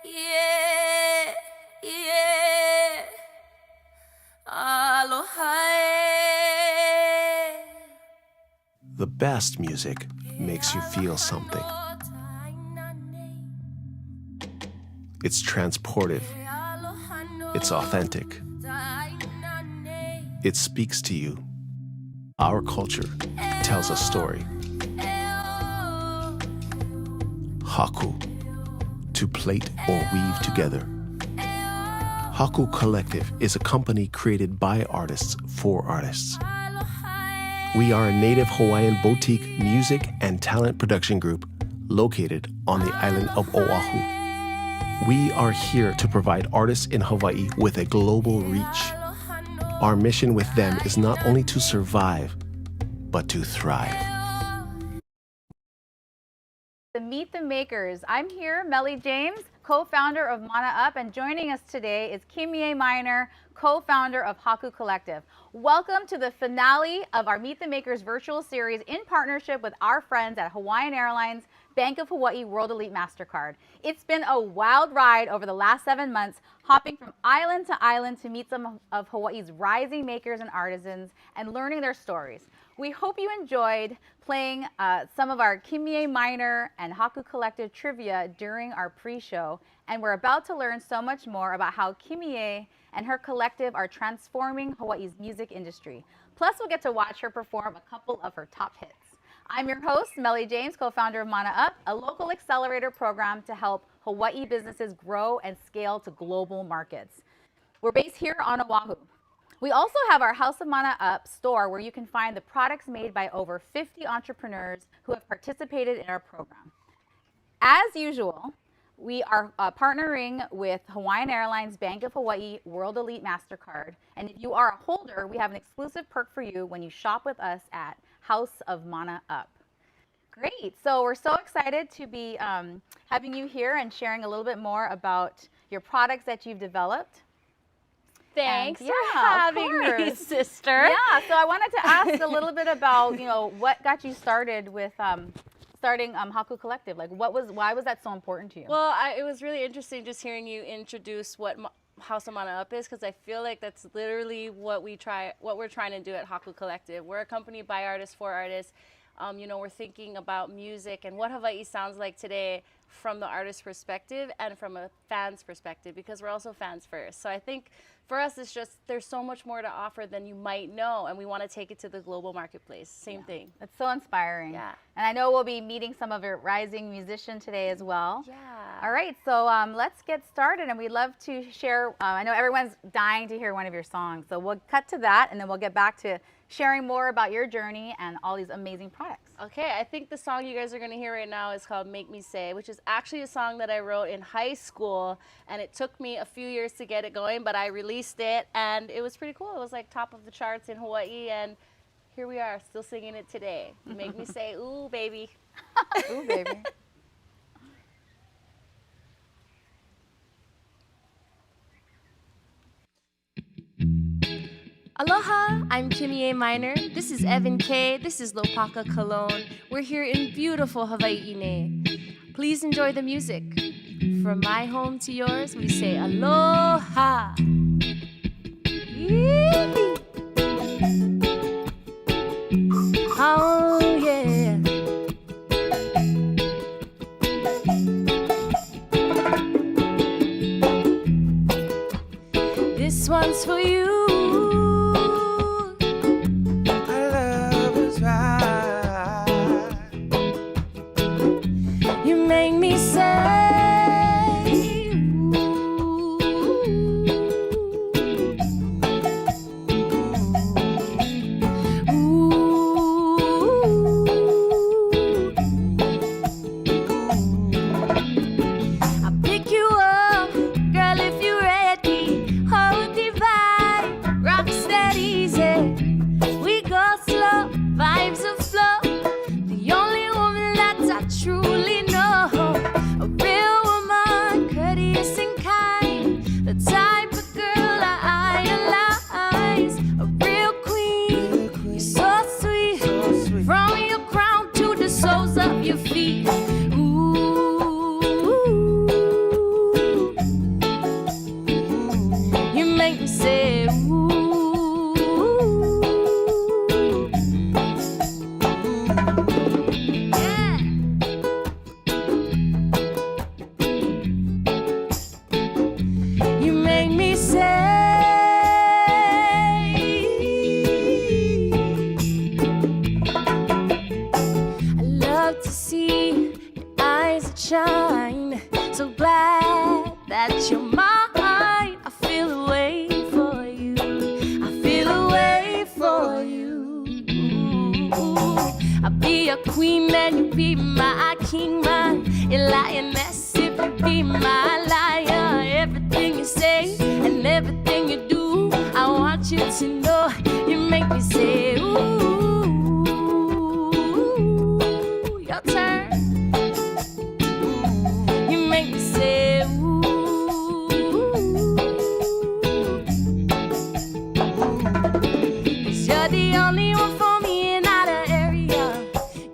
yeah, yeah. Aloha. The best music makes you feel something. It's transportive. It's authentic. It speaks to you. Our culture tells a story. Haku, to plait or weave together. Haku Collective is a company created by artists for artists. We are a native Hawaiian boutique music and talent production group located on the island of Oahu. We are here to provide artists in Hawaii with a global reach. Our mission with them is not only to survive, but to thrive. To Meet the Makers. I'm here, Mele James, co-founder of Mana Up, and joining us today is Kimié Miner, co-founder of Haku Collective. Welcome to the finale of our Meet the Makers virtual series in partnership with our friends at Hawaiian Airlines, Bank of Hawaii World Elite MasterCard. It's been a wild ride over the last 7 months, hopping from island to island to meet some of Hawaii's rising makers and artisans and learning their stories. We hope you enjoyed playing some of our Kimié Miner and Haku Collective trivia during our pre-show, and we're about to learn so much more about how Kimie and her collective are transforming Hawaii's music industry. Plus, we'll get to watch her perform a couple of her top hits. I'm your host, Mele James, co-founder of Mana Up, a local accelerator program to help Hawaii businesses grow and scale to global markets. We're based here on Oahu. We also have our House of Mana Up store where you can find the products made by over 50 entrepreneurs who have participated in our program. As usual, we are partnering with Hawaiian Airlines, Bank of Hawaii World Elite MasterCard. And if you are a holder, we have an exclusive perk for you when you shop with us at House of Mana Up. Great. So we're so excited to be having you here and sharing a little bit more about your products that you've developed. Thanks And, for having me, sister. Yeah, so I wanted to ask a little bit about, what got you started with starting Haku Collective? Like, why was that so important to you? Well, it was really interesting just hearing you introduce what House of Mana Up is, because I feel like that's literally what we're trying to do at Haku Collective. We're a company by artists for artists. We're thinking about music and what Hawaii sounds like today from the artist's perspective and from a fan's perspective, because we're also fans first. So I think for us, it's just there's so much more to offer than you might know, and we want to take it to the global marketplace. Same thing. That's so inspiring. Yeah. And I know we'll be meeting some of your rising musicians today as well. Yeah. All right, so let's get started, and we'd love to share. I know everyone's dying to hear one of your songs, so we'll cut to that, and then we'll get back to sharing more about your journey and all these amazing products. Okay, I think the song you guys are going to hear right now is called Make Me Say, which is actually a song that I wrote in high school, and it took me a few years to get it going, but I released it, and it was pretty cool. It was like top of the charts in Hawaii, and here we are, still singing it today. Make me say, ooh, baby. Ooh, baby. Aloha, I'm Kimié Miner. This is Evan K. This is Lopaka Cologne. We're here in beautiful Hawaii. Please enjoy the music. From my home to yours, we say aloha. Yee. Oh, yeah. This one's for you. Hold the vibe. so glad that you're mine. I feel a way for you. I feel a way for you. I'll be a queen and you be my king, my lioness if you be my liar. Everything you say and everything you do, I want you to know. You make me say, ooh, your turn. You make me say, ooh, 'cause you're the only one for me in out of area.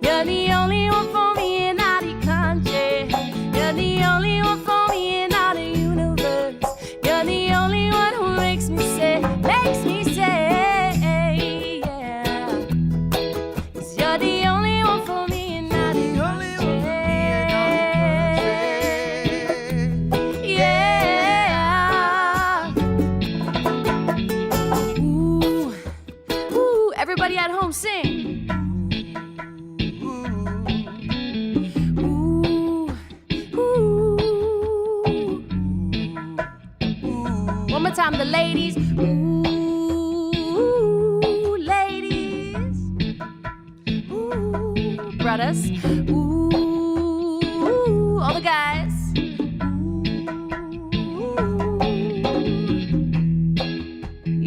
You're the only one for me in out of country. You're the only one for me in out of universe. You're the only one who makes me say, yeah. 'Cause you're the only one for me and not the only one for me and not yeah. Ooh, everybody at home sing. One more time, the ladies. Ooh, ladies. Ooh, brothers. Ooh, all the guys. Ooh,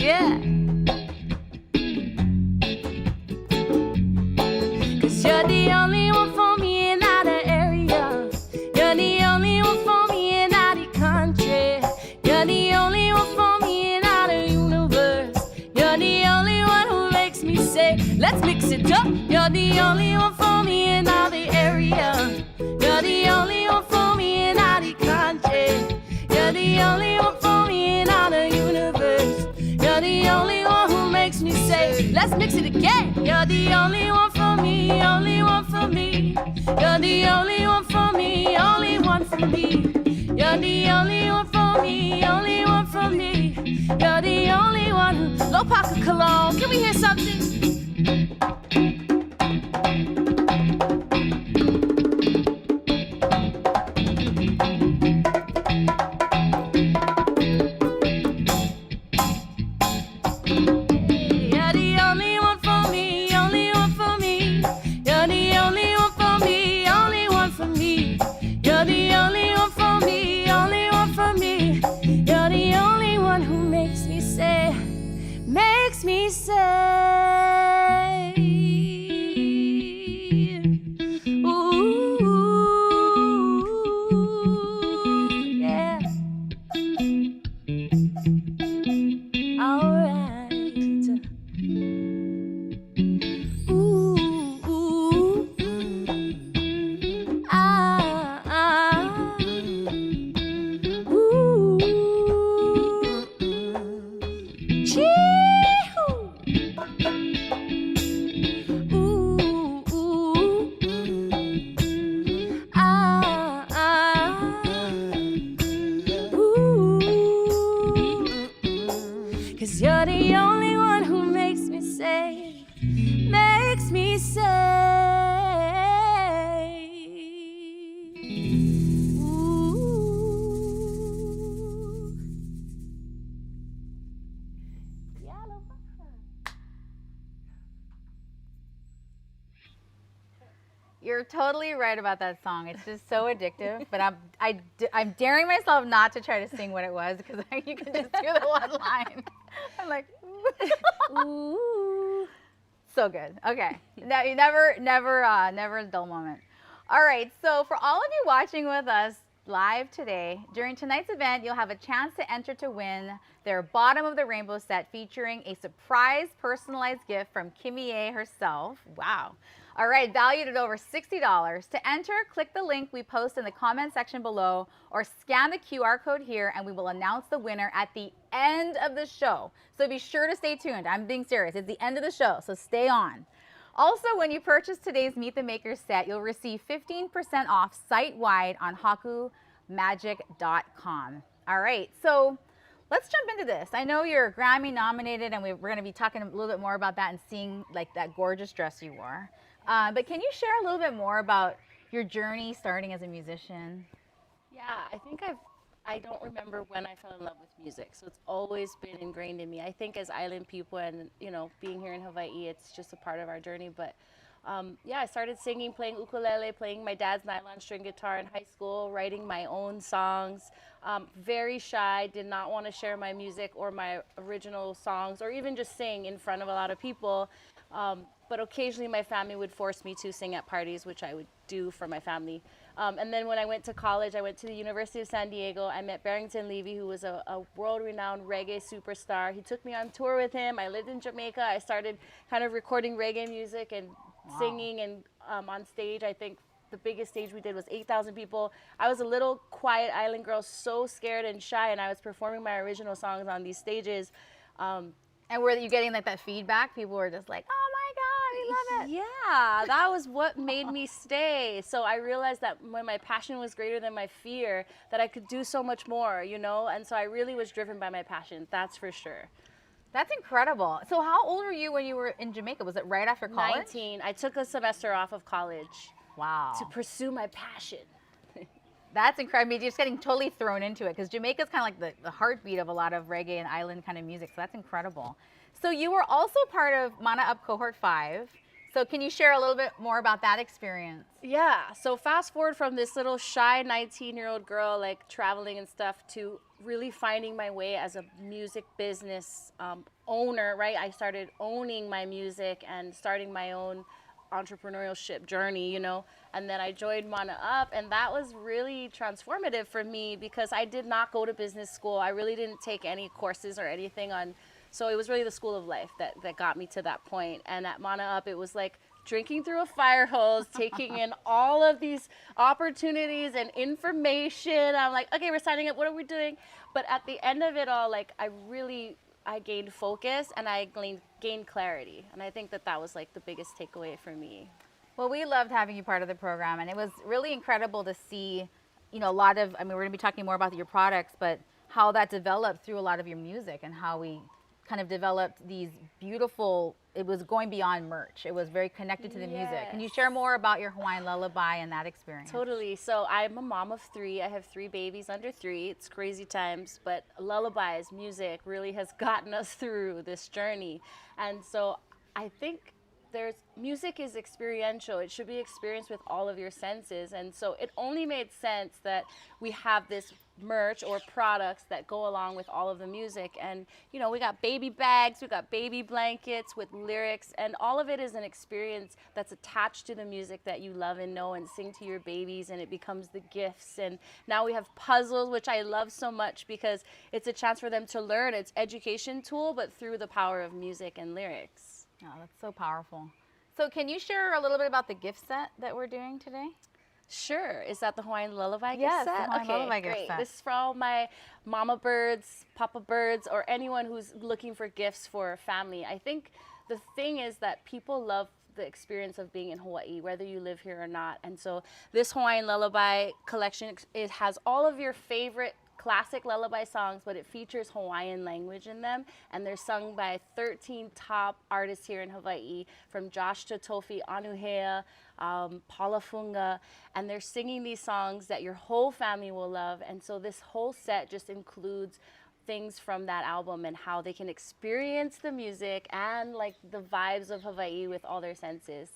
yeah. 'Cause you're the only one for me in out of area. You're the only one for me in out of country. You're the only one for me in out of universe. You're the only one who makes me say, let's mix it up. You're the only one for me in out the area. You're the only one for me in out the country. You're the only one for me in out the universe. You're the only one who makes me say, let's mix it again. You're the only one for me, only one for me. You're the only one for me, only one for me. You're the only one for me, only one for me. You're the only one who... Haku Cologne, can we hear something? You're the only one for me, only one for me. You're the only one for me, only one for me. You're the only one for me, only one for me. You're the only one who makes me say, ooh, yeah. All right. Ooh, ooh, chee-hoo. Cause you're the only one who makes me say, ooh. You're totally right about that song. It's just so addictive, but I'm daring myself not to try to sing what it was because you can just do the one line. I'm like, ooh. So good. Okay. Now you never a dull moment. All right. So for all of you watching with us live today, during tonight's event, you'll have a chance to enter to win their Bottom of the Rainbow set featuring a surprise personalized gift from Kimie herself. Wow. All right, valued at over $60. To enter, click the link we post in the comment section below or scan the QR code here and we will announce the winner at the end of the show. So be sure to stay tuned. I'm being serious. It's the end of the show, so stay on. Also, when you purchase today's Meet the Makers set, you'll receive 15% off site-wide on hakumagic.com. All right, so let's jump into this. I know you're Grammy nominated and we're going to be talking a little bit more about that and seeing like that gorgeous dress you wore. But can you share a little bit more about your journey starting as a musician? Yeah, I don't remember when I fell in love with music. So it's always been ingrained in me. I think as island people and, being here in Hawaii, it's just a part of our journey. But yeah, I started singing, playing ukulele, playing my dad's nylon string guitar in high school, writing my own songs. Very shy, did not want to share my music or my original songs or even just sing in front of a lot of people. But occasionally my family would force me to sing at parties, which I would do for my family. And then when I went to college, I went to the University of San Diego. I met Barrington Levy, who was a world-renowned reggae superstar. He took me on tour with him. I lived in Jamaica. I started kind of recording reggae music and singing and on stage. I think the biggest stage we did was 8,000 people. I was a little quiet island girl, so scared and shy, and I was performing my original songs on these stages. And were you getting like that feedback? People were just like, oh my God, we love it. Yeah, that was what made me stay. So I realized that when my passion was greater than my fear, that I could do so much more, And so I really was driven by my passion, that's for sure. That's incredible. So how old were you when you were in Jamaica? Was it right after college? 19. I took a semester off of college Wow. to pursue my passion. That's incredible. I mean, you're just getting totally thrown into it because Jamaica's kind of like the heartbeat of a lot of reggae and island kind of music. So that's incredible. So you were also part of Mana Up Cohort 5. So can you share a little bit more about that experience? Yeah, so fast forward from this little shy 19-year-old girl, like traveling and stuff, to really finding my way as a music business owner, right? I started owning my music and starting my own entrepreneurship journey, and then I joined Mana Up, and that was really transformative for me because I did not go to business school. I really didn't take any courses or anything on, so it was really the school of life that got me to that point. And at Mana Up, it was like drinking through a fire hose, taking in all of these opportunities and information. I'm like, okay, we're signing up, what are we doing? But at the end of it all, like I gained focus and I gained clarity. And I think that was like the biggest takeaway for me. Well, we loved having you part of the program, and it was really incredible to see, a lot of, I mean, we're going to be talking more about your products, but how that developed through a lot of your music and how we kind of developed these beautiful, it was going beyond merch. It was very connected to the music. Can you share more about your Hawaiian Lullaby and that experience? Totally. So I'm a mom of 3. I have 3 babies under 3. It's crazy times, but lullabies, music really has gotten us through this journey. And so I think music is experiential. It should be experienced with all of your senses. And so it only made sense that we have this merch or products that go along with all of the music. And, we got baby bags, we got baby blankets with lyrics, and all of it is an experience that's attached to the music that you love and know and sing to your babies, and it becomes the gifts. And now we have puzzles, which I love so much because it's a chance for them to learn. It's education tool, but through the power of music and lyrics. Oh, that's so powerful. So can you share a little bit about the gift set that we're doing today? Sure. Is that the Hawaiian Lullaby gift Yes, set? the Hawaiian Lullaby gift Great. set. This is for all my mama birds, papa birds, or anyone who's looking for gifts for family. I think the thing is that people love the experience of being in Hawaii, whether you live here or not. And so this Hawaiian Lullaby collection, it has all of your favorite classic lullaby songs, but it features Hawaiian language in them, and they're sung by 13 top artists here in Hawaii, from Josh to Tofi Anuhea, Paula Funga, and they're singing these songs that your whole family will love. And so this whole set just includes things from that album and how they can experience the music and like the vibes of Hawaii with all their senses.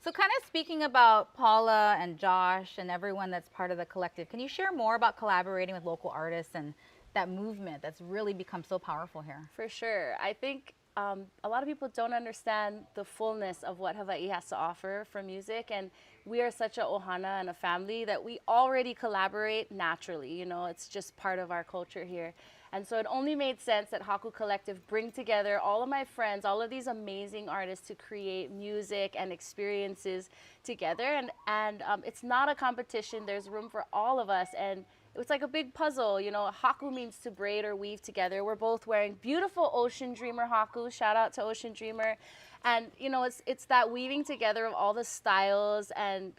So kind of speaking about Paula and Josh and everyone that's part of the collective, can you share more about collaborating with local artists and that movement that's really become so powerful here? For sure. I think a lot of people don't understand the fullness of what Hawaii has to offer for music, and we are such a ohana and a family that we already collaborate naturally. It's just part of our culture here. And so it only made sense that Haku Collective bring together all of my friends, all of these amazing artists to create music and experiences together. And it's not a competition. There's room for all of us. And it was like a big puzzle. Haku means to braid or weave together. We're both wearing beautiful Ocean Dreamer Haku. Shout out to Ocean Dreamer. And, it's that weaving together of all the styles and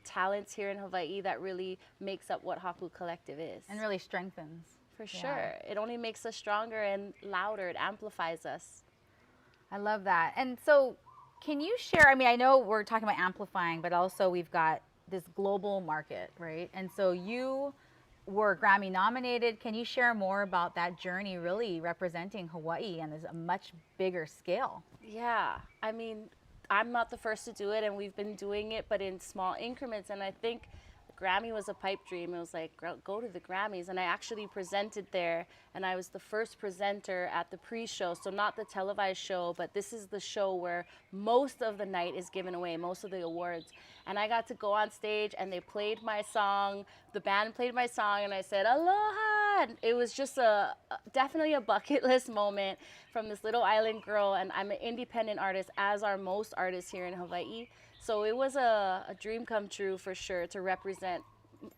talents here in Hawaii that really makes up what Haku Collective is. And really strengthens. For sure. It only makes us stronger and louder. It amplifies us. I love that. And so can you share, I mean, I know we're talking about amplifying, but also we've got this global market, right? And so you were Grammy nominated. Can you share more about that journey really representing Hawaii on a much bigger scale? Yeah, I mean, I'm not the first to do it, and we've been doing it, but in small increments. And I think Grammy was a pipe dream. It was like, go to the Grammys. And I actually presented there, and I was the first presenter at the pre-show. So not the televised show, but this is the show where most of the night is given away, most of the awards. And I got to go on stage, and they played my song. The band played my song, and I said, aloha. And it was just definitely a bucket list moment from this little island girl. And I'm an independent artist, as are most artists here in Hawaii. So it was a dream come true for sure to represent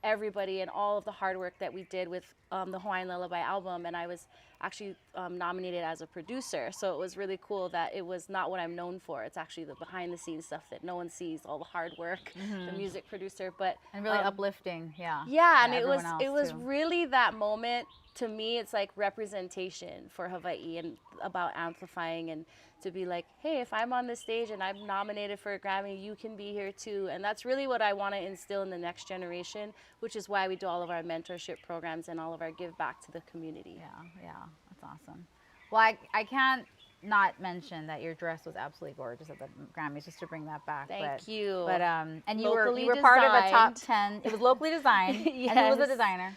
everybody and all of the hard work that we did with the Hawaiian Lullaby album. And I was actually nominated as a producer. So it was really cool that it was not what I'm known for. It's actually the behind the scenes stuff that no one sees, all the hard work, the music producer. And really uplifting, yeah. Yeah, and it was too. really that moment. To me, it's like representation for Hawaii and about amplifying and to be like, hey, if I'm on this stage and I'm nominated for a Grammy, you can be here too. And that's really what I want to instill in the next generation, which is why we do all of our mentorship programs and all of our give back to the community. Yeah, that's awesome. Well, I can't not mention that your dress was absolutely gorgeous at the Grammys, just to bring that back. Thank you. But and you Locally were part of a top designed. 10. It was locally designed. Yes. And who was the designer?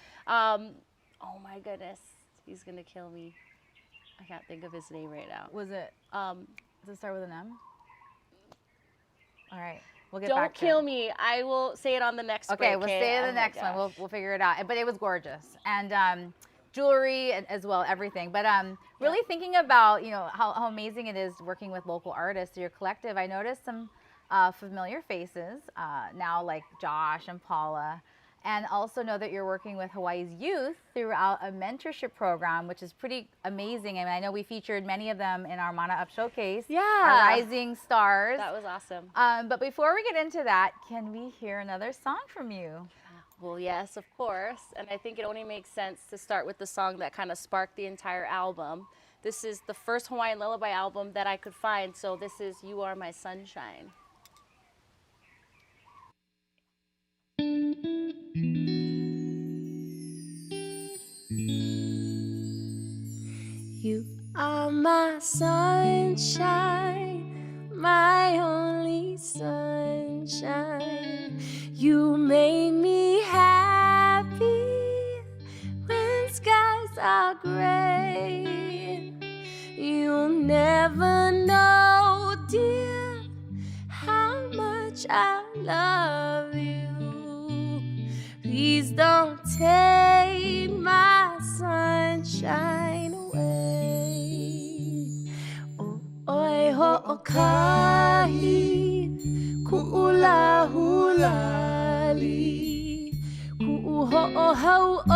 Oh my goodness, he's gonna kill me. I can't think of his name right now. Was it? Does it start with an M? All right, we'll get Don't back to kill it. me. I will say it on the next Okay, break. we'll say it Oh the my next one. gosh. We'll figure it out. But it was gorgeous, and jewelry as well, everything. But really thinking about how amazing it is working with local artists. Your collective, I noticed some familiar faces now, like Josh and Paula. And also know that you're working with Hawaii's youth throughout a mentorship program, which is pretty amazing. I mean, I know we featured many of them in our Mana Up showcase. Yeah. Our rising stars. That was awesome. But before we get into that, can we hear another song from you? Well, yes, of course. And I think it only makes sense to start with the song that kind of sparked the entire album. This is the first Hawaiian Lullaby album that I could find. So this is You Are My Sunshine. You are my sunshine, my only sunshine. You make me happy when skies are gray. You'll never know, dear, how much I love you. Please don't take my sunshine away. Oh, oi ho'okahi, ku'ula hulali, ku'uho'ohau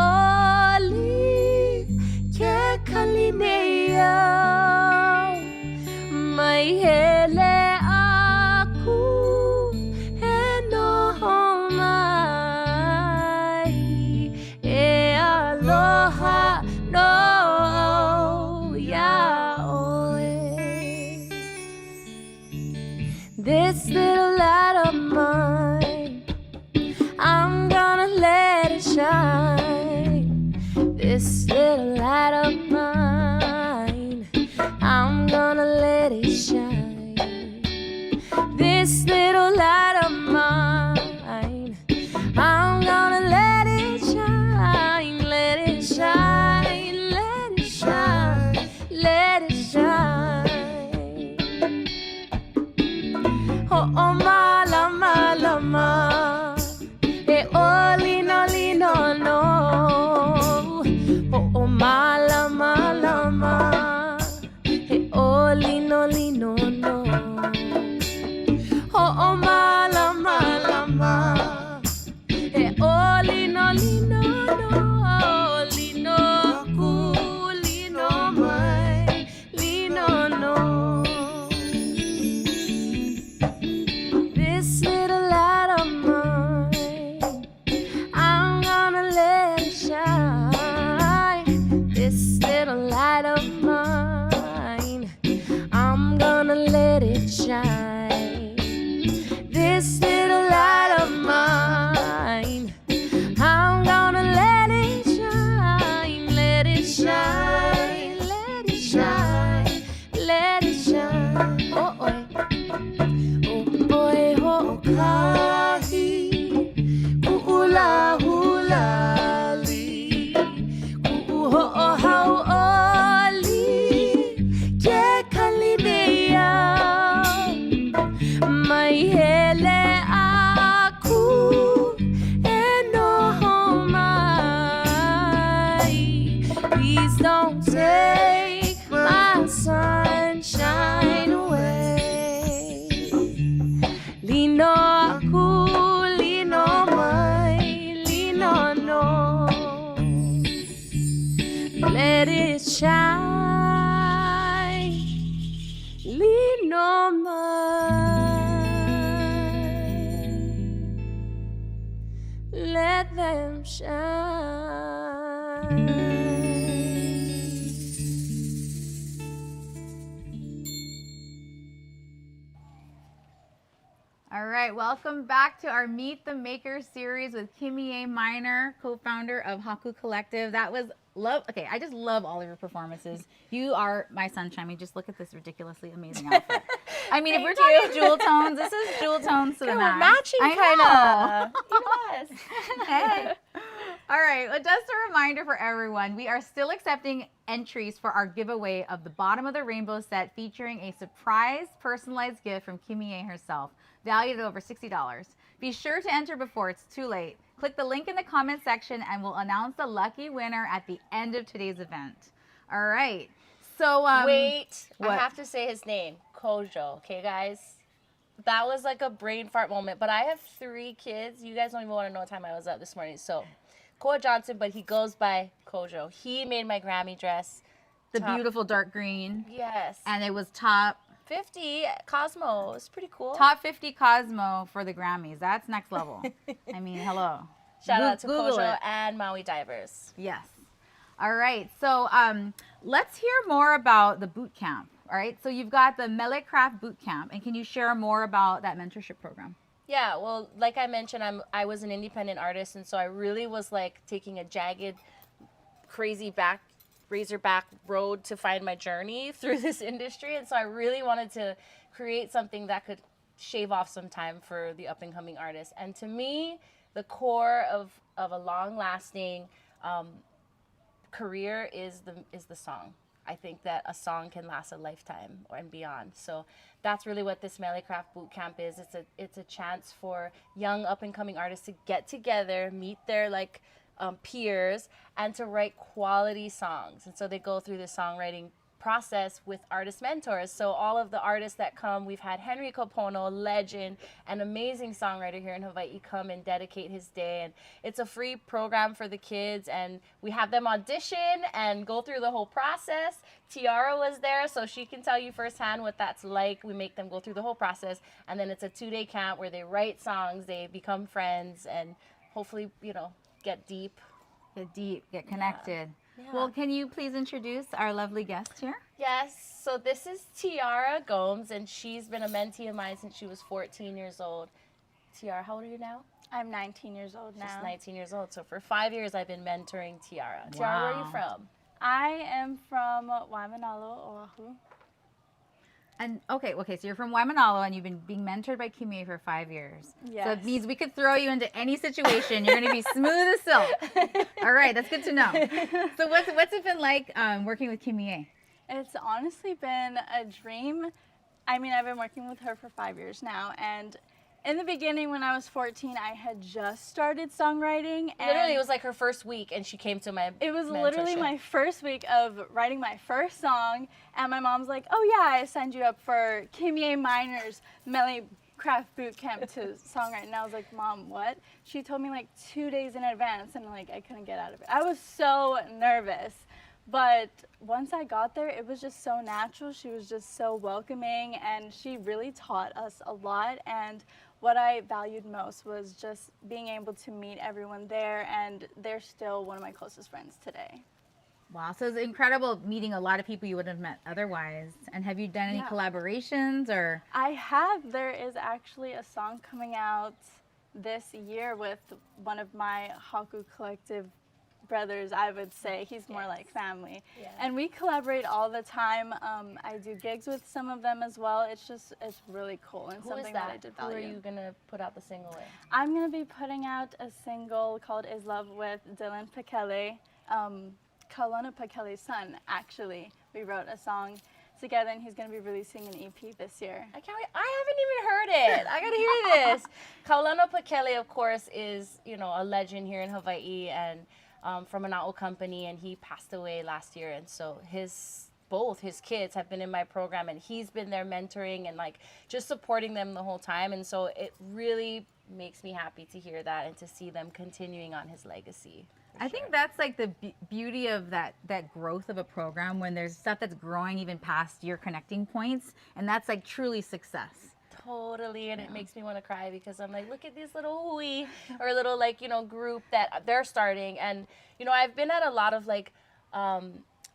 oli, ke kalinea. Mai hele aku, he noho mai, e aloha no ya oe. This little light of mine, I'm gonna let it shine. This little light of mine, I'm gonna let it shine. This little light of mine, I'm gonna let it shine, let it shine, let it shine, let it shine. Oh, oh, malama, e oli no li no no. Oh, oh, malama. let it shine. Leave no mind. Let them shine. All right, welcome back to our Meet the Makers series with Kimié Miner, co-founder of Haku Collective. That was love. Okay, I just love all of your performances. You are my sunshine. I mean, just look at this ridiculously amazing outfit. I mean, if we're talking jewel tones, this is jewel tones to the max. Matching kind of. Yes. Hey. All right, well, just a reminder for everyone, we are still accepting entries for our giveaway of the Bottom of the Rainbow set featuring a surprise personalized gift from Kimie herself, valued at over $60. Be sure to enter before it's too late. Click the link in the comment section and we'll announce the lucky winner at the end of today's event. All right, so Wait, what? I have to say his name, Kojo. Okay, guys? That was like a brain fart moment, but I have 3 kids. You guys don't even want to know what time I was up this morning, so... Koa Johnson, but he goes by Kojo. He made my Grammy dress. The beautiful dark green. Yes. And it was top 50 Cosmo. It's pretty cool. top 50 Cosmo for the Grammys. That's next level. I mean, hello. Shout out to Google Kojo it. and Maui Divers. Yes. All right. So let's hear more about the boot camp. All right. So you've got the Mele Craft Boot Camp, and can you share more about that mentorship program? Yeah, well, like I mentioned, I was an independent artist, and so I really was like taking a jagged, crazy razorback road to find my journey through this industry, and so I really wanted to create something that could shave off some time for the up-and-coming artists. And to me, the core of a long-lasting career is the song. I think that a song can last a lifetime and beyond. So that's really what this Mele Craft Boot Camp is. It's a chance for young up-and-coming artists to get together, meet their peers, and to write quality songs. And so they go through the songwriting process with artist mentors. So all of the artists that come, we've had Henry Kopono, legend, an amazing songwriter here in Hawaii, come and dedicate his day. And it's a free program for the kids, and we have them audition and go through the whole process. Tiara was there, so she can tell you firsthand what that's like. We make them go through the whole process, and then it's a 2-day camp where they write songs, they become friends, and hopefully, get deep. Get connected. Yeah. Well, can you please introduce our lovely guest here? Yes, so this is Tiara Gomes, and she's been a mentee of mine since she was 14 years old. Tiara, how old are you now? I'm 19 years old now. She's 19 years old. So for 5 years, I've been mentoring Tiara. Tiara, where are you from? I am from Waimanalo, Oahu. And okay, so you're from Waimanalo and you've been being mentored by Kimie for 5 years. Yes. So it means we could throw you into any situation. You're going to be smooth as silk. All right, that's good to know. So what's it been like working with Kimie? It's honestly been a dream. I mean, I've been working with her for 5 years now, and in the beginning, when I was 14, I had just started songwriting. And Literally, it was like her first week, and she came to my it was mentorship. literally my first week of writing my first song, and my mom's like, "Oh yeah, I signed you up for Kimié Miner's Mele Craft Boot Camp to songwrite." And I was like, "Mom, what?" She told me like 2 days in advance, and I couldn't get out of it. I was so nervous. But once I got there, it was just so natural. She was just so welcoming, and she really taught us a lot. And what I valued most was just being able to meet everyone there, and they're still one of my closest friends today. Wow, so it's incredible meeting a lot of people you wouldn't have met otherwise. And have you done any collaborations or? I have. There is actually a song coming out this year with one of my Haku Collective brothers, I would say. He's more like family. Yeah. And we collaborate all the time. I do gigs with some of them as well. It's really cool and something that I did value. Who are you going to put out the single with? I'm going to be putting out a single called Is Love with Dylan Pekele, Kaulana Pekele's son, actually. We wrote a song together, and he's going to be releasing an EP this year. I can't wait. I haven't even heard it. I got to hear this. Kaulana Pekele, of course, is, a legend here in Hawaii, and from an A'o company, and he passed away last year. And so both his kids have been in my program, and he's been there mentoring and just supporting them the whole time. And so it really makes me happy to hear that and to see them continuing on his legacy. I think that's like the beauty of that growth of a program when there's stuff that's growing even past your connecting points, and that's like truly success. Totally, and it makes me want to cry because I'm like, look at this little hui or little like group that they're starting, and I've been at a lot of like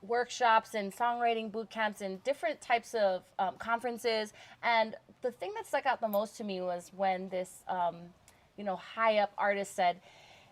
workshops and songwriting boot camps and different types of conferences, and the thing that stuck out the most to me was when this high up artist said,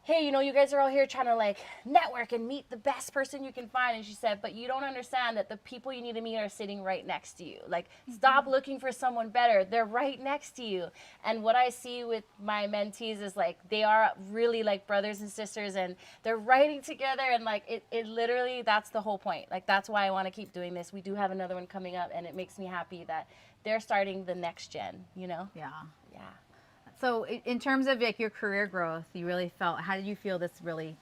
hey, you guys are all here trying to like network and meet the best person you can find. And she said, but you don't understand that the people you need to meet are sitting right next to you. Like, stop looking for someone better. They're right next to you. And what I see with my mentees is like, they are really like brothers and sisters, and they're writing together. And like, it literally, that's the whole point. Like, that's why I want to keep doing this. We do have another one coming up, and it makes me happy that they're starting the next gen, Yeah. Yeah. So in terms of like your career growth, you really felt, how did you feel this really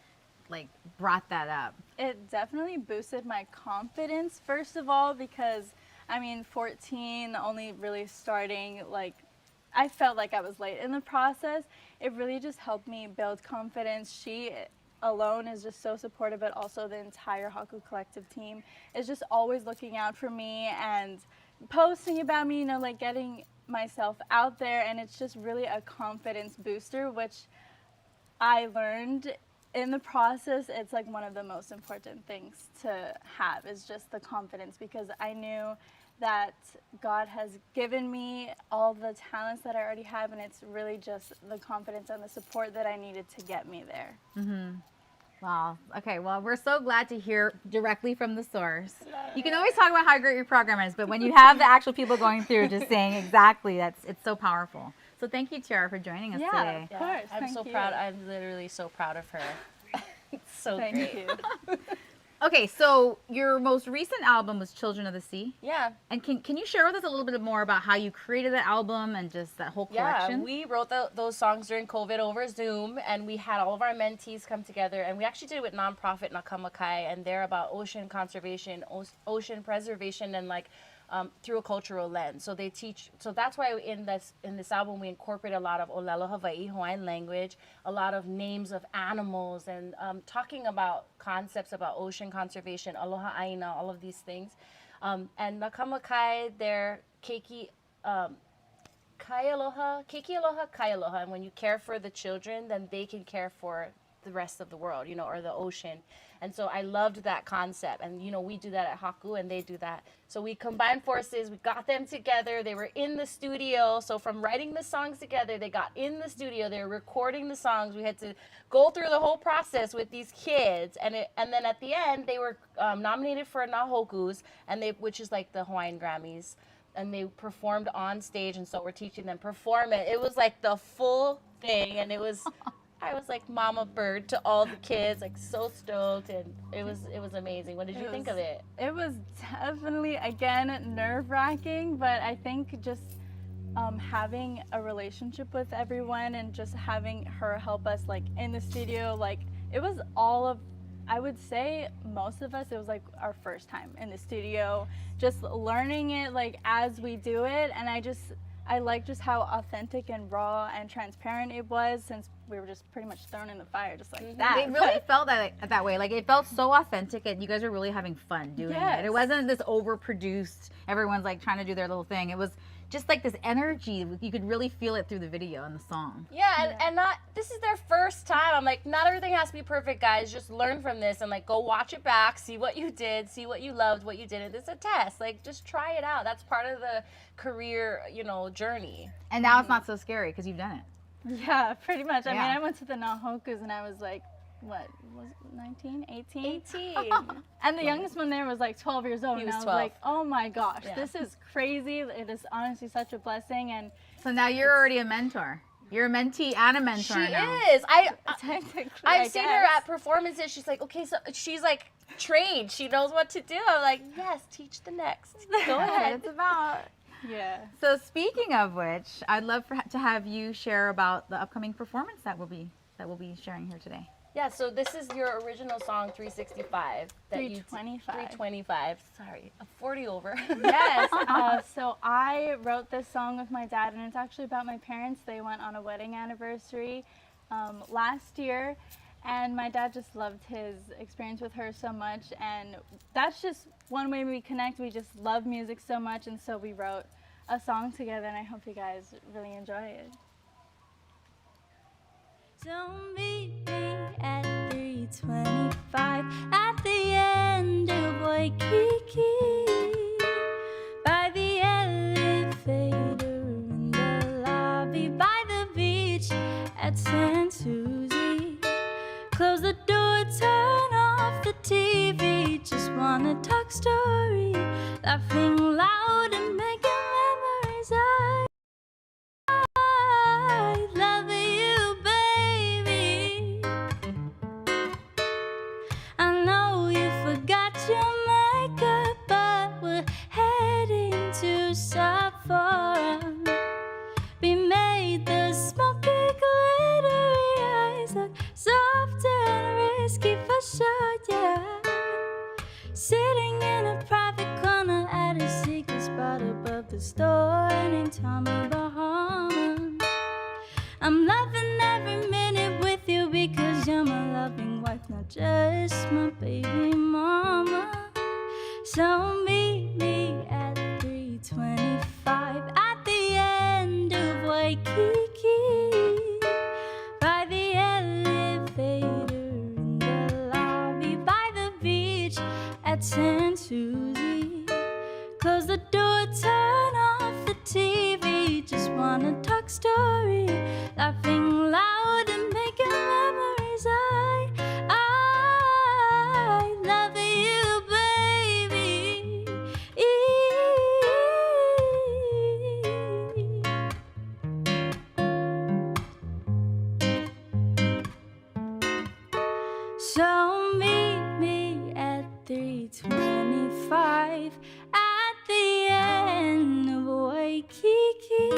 like brought that up? It definitely boosted my confidence, first of all, because 14, only really starting, like, I felt like I was late in the process. It really just helped me build confidence. She alone is just so supportive, but also the entire Haku Collective team is just always looking out for me and posting about me, like getting myself out there, and it's just really a confidence booster, which I learned in the process. It's like one of the most important things to have is just the confidence, because I knew that God has given me all the talents that I already have, and it's really just the confidence and the support that I needed to get me there. Wow. Okay. Well, we're so glad to hear directly from the source. You can always talk about how great your program is, but when you have the actual people going through just saying exactly, it's so powerful. So thank you, Tiara, for joining us today. Of course. I'm so proud. I'm literally so proud of her. It's so Thank great. you. Okay, so your most recent album was Children of the Sea. Yeah. And can you share with us a little bit more about how you created that album and just that whole collection? Yeah, we wrote those songs during COVID over Zoom, and we had all of our mentees come together, and we actually did it with nonprofit Nakamakai, and they're about ocean conservation, ocean preservation, and like through a cultural lens. So they teach. So that's why in this album we incorporate a lot of Olelo Hawaii, Hawaiian language, a lot of names of animals, and talking about concepts about ocean conservation, aloha aina, all of these things. And Nakamakai, they're keiki. Kai aloha, keiki aloha, kai aloha. And when you care for the children, then they can care for the rest of the world, or the ocean. And so I loved that concept. And, we do that at Haku, and they do that. So we combined forces. We got them together. They were in the studio. So from writing the songs together, they got in the studio. They were recording the songs. We had to go through the whole process with these kids. And then at the end, they were nominated for Nahokus, which is like the Hawaiian Grammys. And they performed on stage, and so we're teaching them perform it. It was like the full thing, and it was, I was like mama bird to all the kids, like so stoked, and it was amazing. What did you think of it? It was definitely, again, nerve-wracking, but I think just having a relationship with everyone and just having her help us like in the studio, like it was I would say most of us, it was like our first time in the studio, just learning it like as we do it. And I like just how authentic and raw and transparent it was, since we were just pretty much thrown in the fire just like that. It really felt that way. Like it felt so authentic, and you guys were really having fun doing it. It wasn't this overproduced, everyone's like trying to do their little thing. It was just like this energy. You could really feel it through the video and the song. Yeah, and this is their first time. I'm like, not everything has to be perfect, guys. Just learn from this and like go watch it back, see what you did, see what you loved, what you didn't. It's a test. Like just try it out. That's part of the career, journey. And now it's not so scary because you've done it. Yeah, pretty much. I mean, Yeah. I went to the Nahokus and I was like, what was it, 19, 18? 18. And the youngest one there was like 12 years old. He and was I was 12. like, oh my gosh, Yeah. this is crazy. It is honestly such a blessing. And So now you're already a mentor. You're a mentee and a mentor She now. is. technically, I've I seen guess. her at performances. She's like, okay, so she's like trained. She knows what to do. I'm like, yes, teach the next. Go That's what ahead. it's about. Yeah. So speaking of which, I'd love to have you share about the upcoming performance that we'll be sharing here today. Yeah, so this is your original song, 365. 325. 325. Sorry, 40 over. Yes. So I wrote this song with my dad, and it's actually about my parents. They went on a wedding anniversary last year, And my dad just loved his experience with her so much, and that's just one way we connect. We just love music so much, and so we wrote a song together, and I hope you guys really enjoy it. So meet me at 3:25 at the end of Waikiki, by the elevator in the lobby, by the beach at San Susie. Close the door, turn off the TV, just wanna talk story, laughing loud and making memories. I love you, baby. I know you forgot your makeup, but we're heading to Sephora. We made the smoky, glittery eyes look soft and risky for sure, yeah. Sitting in a private corner at a secret spot above the store named Tommy Bahama. I'm loving every minute with you because you're my loving wife, not just my baby mama. So meet me at 3:25 at the end of Waikiki, by the elevator in the lobby, by the beach at San Susie. Close the door, turn off the TV, just wanna talk story, laughing loud and making memories. I love you, baby. So meet me at 3:25 at the end of Waikiki.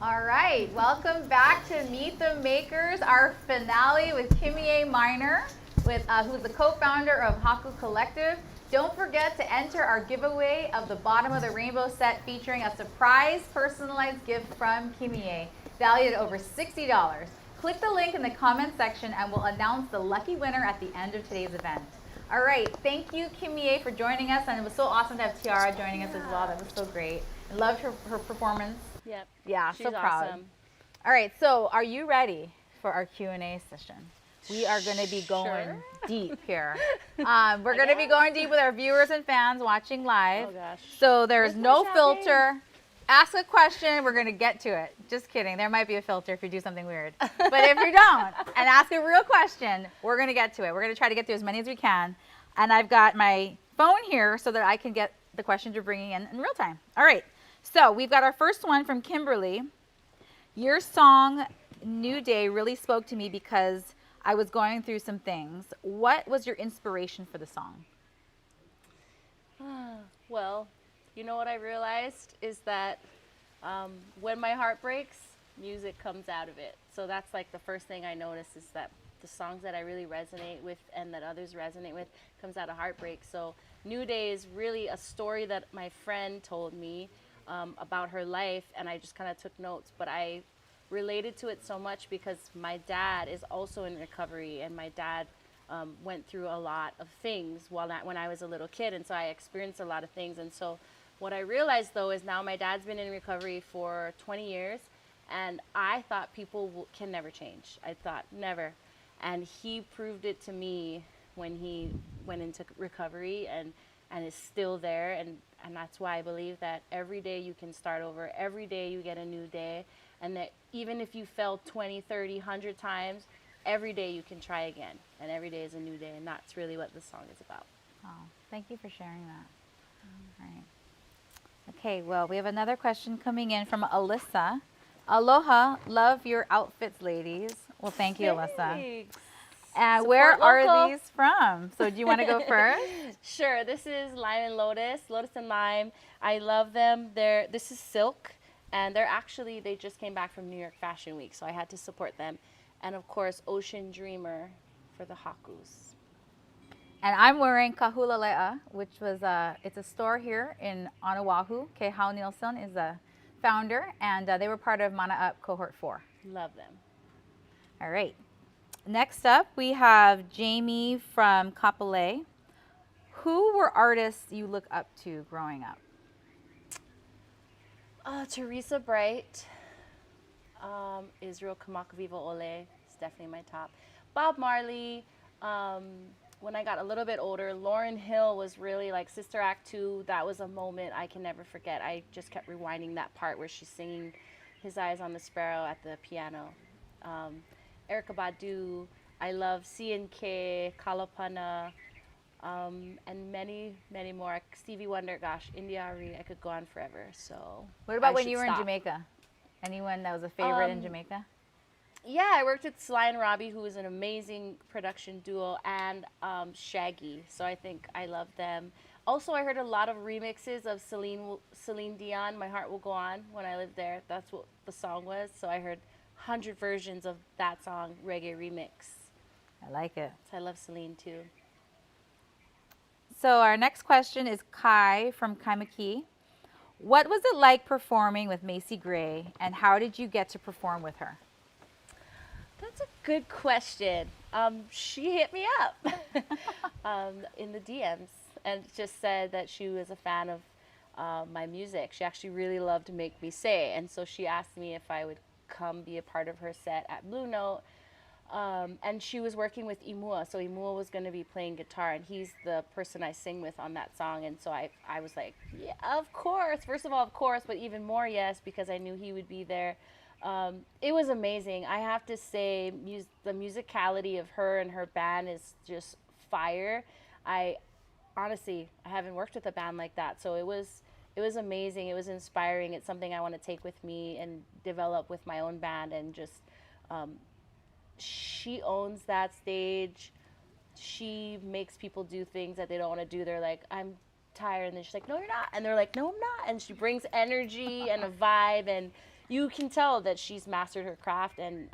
All right, welcome back to Meet the Makers, our finale with Kimié Miner, who's the co-founder of Haku Collective. Don't forget to enter our giveaway of the Bottom of the Rainbow set featuring a surprise personalized gift from Kimie, valued at over $60. Click the link in the comment section and we'll announce the lucky winner at the end of today's event. All right, thank you, Kimie, for joining us, and it was so awesome to have Tiara joining us as well. That was so great. I loved her performance. Yep. Yeah, She's so proud. awesome. All right, so are you ready for our Q&A session? We are going to be going deep here. We're going to be going deep with our viewers and fans watching live. Oh gosh. So there's Where's my no shopping? filter. Ask a question, we're going to get to it. Just kidding. There might be a filter if you do something weird. But if you don't and ask a real question, we're going to get to it. We're going to try to get through as many as we can. And I've got my phone here so that I can get the questions you're bringing in real time. All right. So we've got our first one from Kimberly. Your song, New Day, really spoke to me because I was going through some things. What was your inspiration for the song? Well, you know what I realized is that when my heart breaks, music comes out of it. So that's like the first thing I noticed is that the songs that I really resonate with and that others resonate with comes out of heartbreak. So New Day is really a story that my friend told me about her life, and I just kind of took notes, but I related to it so much because my dad is also in recovery, and my dad went through a lot of things when I was a little kid, and so I experienced a lot of things. And so what I realized though is now my dad's been in recovery for 20 years, and I thought people can never change. I thought never, and he proved it to me when he went into recovery and is still there, and that's why I believe that every day you can start over, every day you get a new day, and that even if you fell 20, 30, 100 times, every day you can try again, and every day is a new day, and that's really what this song is about. Oh, thank you for sharing that. All right. Okay, well, we have another question coming in from Alyssa. Aloha, love your outfits, ladies. Well, thank you, Alyssa. Thanks. Where local. are these from? So do you want to go first? Sure, this is Lime and Lotus and Lime. I love them. This is silk, and they just came back from New York Fashion Week, so I had to support them. And of course, Ocean Dreamer for the Hakus. And I'm wearing Kahulalea, which was it's a store here on Oahu. Hal Nielsen is the founder, and they were part of Mana Up Cohort 4. Love them. All right. Next up, we have Jamie from Kapolei. Who were artists you look up to growing up? Teresa Bright, Israel Kamakaviva Ole is definitely my top. Bob Marley. When I got a little bit older, Lauryn Hill was really like Sister Act 2. That was a moment I can never forget. I just kept rewinding that part where she's singing His Eyes on the Sparrow at the piano. Erykah Badu. I love C&K, Kalapana, and many, many more. Stevie Wonder, gosh, India Arie, I could go on forever. So What about I when should you were stop. in Jamaica? Anyone that was a favorite in Jamaica? Yeah, I worked with Sly and Robbie, who is an amazing production duo, and Shaggy. So I think I love them. Also, I heard a lot of remixes of Celine Dion, My Heart Will Go On, when I lived there. That's what the song was. So I heard 100 versions of that song, reggae remix. I like it. So I love Celine too. So our next question is Kai from Kaimaki. What was it like performing with Macy Gray, and how did you get to perform with her? That's a good question. She hit me up in the DMs and just said that she was a fan of my music. She actually really loved Make Me Say, and so she asked me if I would come be a part of her set at Blue Note. And she was working with Imua, so Imua was going to be playing guitar, and he's the person I sing with on that song. And so I was like, yeah, of course. First of all, of course, but even more yes, because I knew he would be there. It was amazing. I have to say, the musicality of her and her band is just fire. Honestly, I haven't worked with a band like that, so it was amazing. It was inspiring. It's something I want to take with me and develop with my own band, and just she owns that stage. She makes people do things that they don't want to do. They're like, I'm tired, and then she's like, no, you're not, and they're like, no, I'm not, and she brings energy and a vibe, and you can tell that she's mastered her craft, and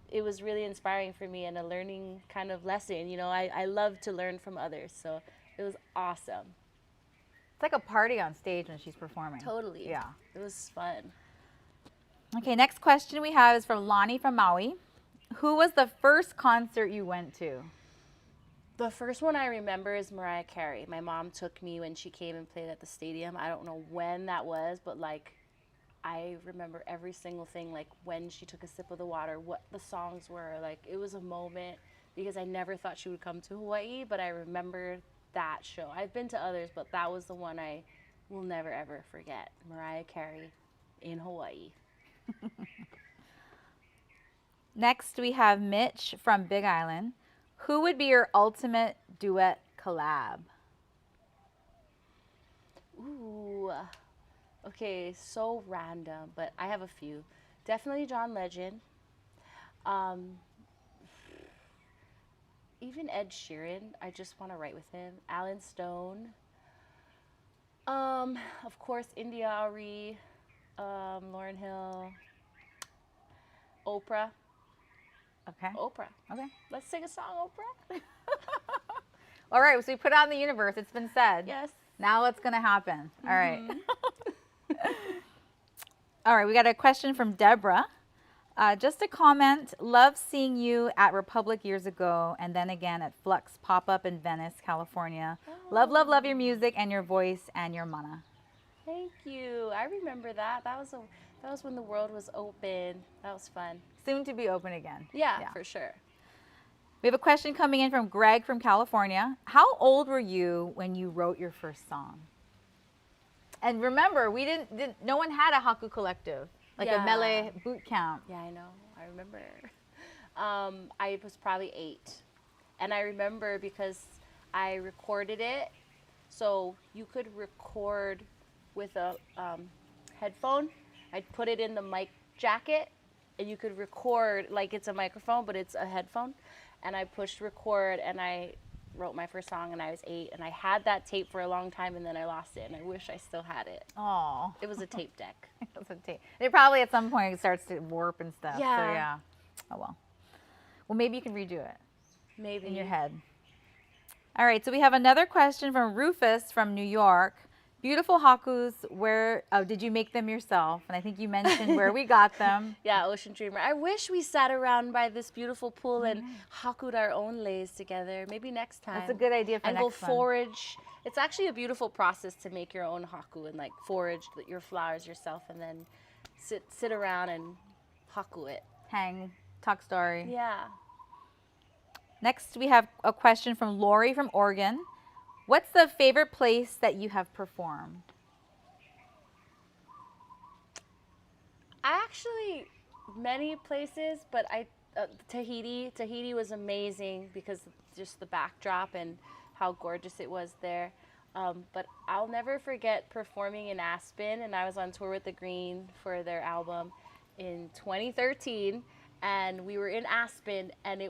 it was really inspiring for me and a learning kind of lesson. You know, I love to learn from others, so it was awesome. It's like a party on stage when she's performing. Totally. Yeah. It was fun. Okay, next question we have is from Lonnie from Maui. Who was the first concert you went to? The first one I remember is Mariah Carey. My mom took me when she came and played at the stadium. I don't know when that was, but like I remember every single thing, like when she took a sip of the water, what the songs were. Like it was a moment because I never thought she would come to Hawaii, but I remember that show. I've been to others, but that was the one I will never ever forget. Mariah Carey in Hawaii. Next, we have Mitch from Big Island. Who would be your ultimate duet collab? Ooh. Okay, so random, but I have a few. Definitely John Legend. Even Ed Sheeran, I just want to write with him. Alan Stone. Of course, India Arie, Lauryn Hill, Oprah. Okay. Oprah. Okay. Let's sing a song, Oprah. All right, so we put it out in the universe. It's been said. Yes. Now what's going to happen? All right. All right, we got a question from Deborah. Just a comment, love seeing you at Republic years ago and then again at Flux Pop-Up in Venice, California. Love, love, love your music and your voice and your mana. Thank you. I remember that. That was when the world was open. That was fun. Soon to be open again. Yeah, for sure. We have a question coming in from Greg from California. How old were you when you wrote your first song? And remember, we didn't no one had a Haku Collective, like a Mele boot camp. Yeah, I know. I remember. I was probably 8. And I remember because I recorded it. So you could record with a headphone. I'd put it in the mic jacket, and you could record like it's a microphone, but it's a headphone. And I pushed record, and I wrote my first song, and I was 8. And I had that tape for a long time, and then I lost it, and I wish I still had it. Oh. It was a tape deck. It was a tape. It probably at some point starts to warp and stuff. Yeah. So yeah. Oh well. Well, maybe you can redo it Maybe. in your head. All right, so we have another question from Rufus from New York. Beautiful hakus, where did you make them yourself? And I think you mentioned where we got them. Yeah, Ocean Dreamer. I wish we sat around by this beautiful pool and haku'd our own leis together. Maybe next time. That's a good idea for and next go one. forage. It's actually a beautiful process to make your own haku and like forage your flowers yourself and then sit around and haku it. Hang, talk story. Yeah. Next, we have a question from Lori from Oregon. What's the favorite place that you have performed? I actually, many places, but Tahiti was amazing because just the backdrop and how gorgeous it was there. But I'll never forget performing in Aspen, and I was on tour with The Green for their album in 2013, and we were in Aspen, and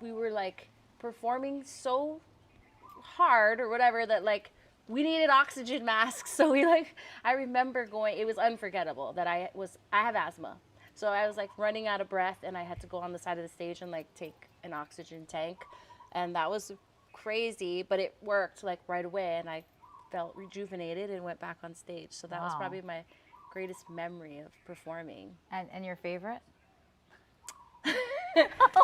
we were like performing so hard or whatever that like we needed oxygen masks. So I remember going, it was unforgettable that I have asthma. So I was like running out of breath and I had to go on the side of the stage and like take an oxygen tank. And that was crazy, but it worked like right away and I felt rejuvenated and went back on stage. So that was probably my greatest memory of performing. And your favorite?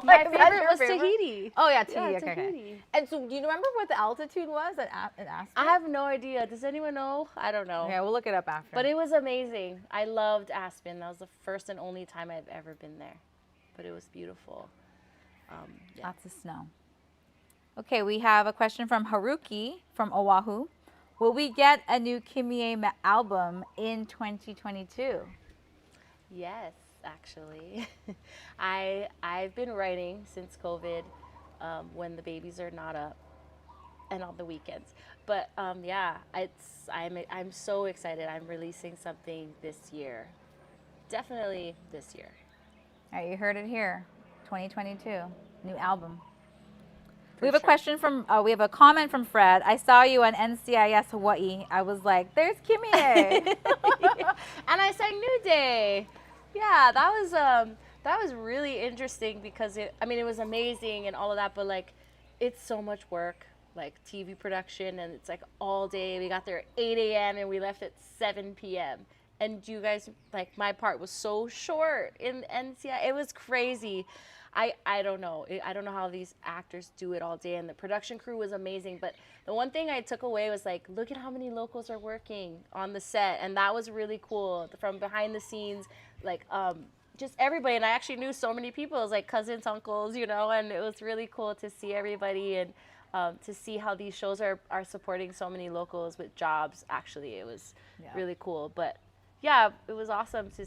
My favorite was Tahiti. Oh yeah, Tahiti. Yeah, Okay. Tahiti. And so, do you remember what the altitude was at Aspen? I have no idea. Does anyone know? I don't know. Okay, we'll look it up after. But it was amazing. I loved Aspen. That was the first and only time I've ever been there. But it was beautiful. Yeah. Lots of snow. Okay, we have a question from Haruki from Oahu. Will we get a new Kimie album in 2022? Yes, actually. I've been writing since COVID when the babies are not up and on the weekends. But yeah, I'm so excited. I'm releasing something this year. Definitely this year. All right, you heard it here. 2022, new album. We have a question from, we have a comment from Fred. I saw you on NCIS Hawaii. I was like, there's Kimie. And I sang New Day. Yeah, that was really interesting because it was amazing and all of that, but like it's so much work, like TV production, and it's like all day. We got there at 8 a.m. and we left at 7 p.m. And you guys, like my part was so short in NCIS. It was crazy. I don't know. I don't know how these actors do it all day. And the production crew was amazing. But the one thing I took away was like, look at how many locals are working on the set. And that was really cool. From behind the scenes, like just everybody. And I actually knew so many people. It was like cousins, uncles, you know, and it was really cool to see everybody and to see how these shows are supporting so many locals with jobs. Actually, it was really cool. But yeah, it was awesome to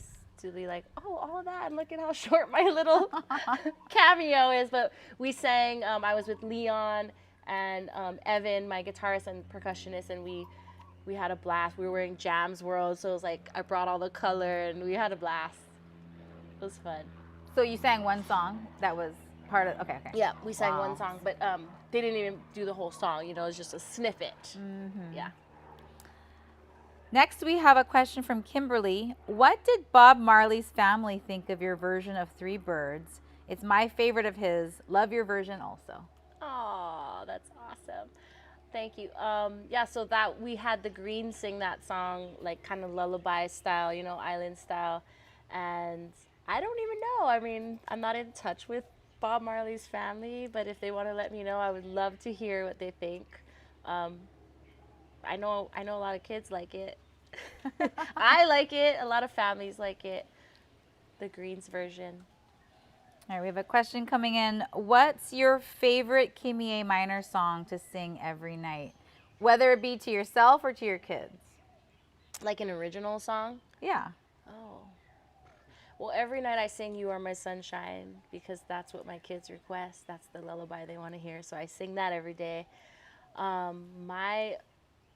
be like, oh, all of that, and look at how short my little cameo is. But we sang, I was with Leon and Evan, my guitarist and percussionist, and we had a blast. We were wearing Jams World, so it was like I brought all the color and we had a blast. It was fun. So you sang one song that was part of, okay. Yeah, we sang one song, but they didn't even do the whole song, you know, it was just a snippet. Mm-hmm. Yeah. Next, we have a question from Kimberly. What did Bob Marley's family think of your version of Three Birds? It's my favorite of his. Love your version also. Oh, that's awesome. Thank you. Yeah, so that we had the Green sing that song, like kind of lullaby style, you know, island style. And I don't even know. I mean, I'm not in touch with Bob Marley's family, but if they want to let me know, I would love to hear what they think. I know a lot of kids like it. I like it. A lot of families like it. The Greens version. All right, we have a question coming in. What's your favorite Kimie Miner song to sing every night? Whether it be to yourself or to your kids. Like an original song? Yeah. Oh. Well, every night I sing You Are My Sunshine because that's what my kids request. That's the lullaby they want to hear. So I sing that every day.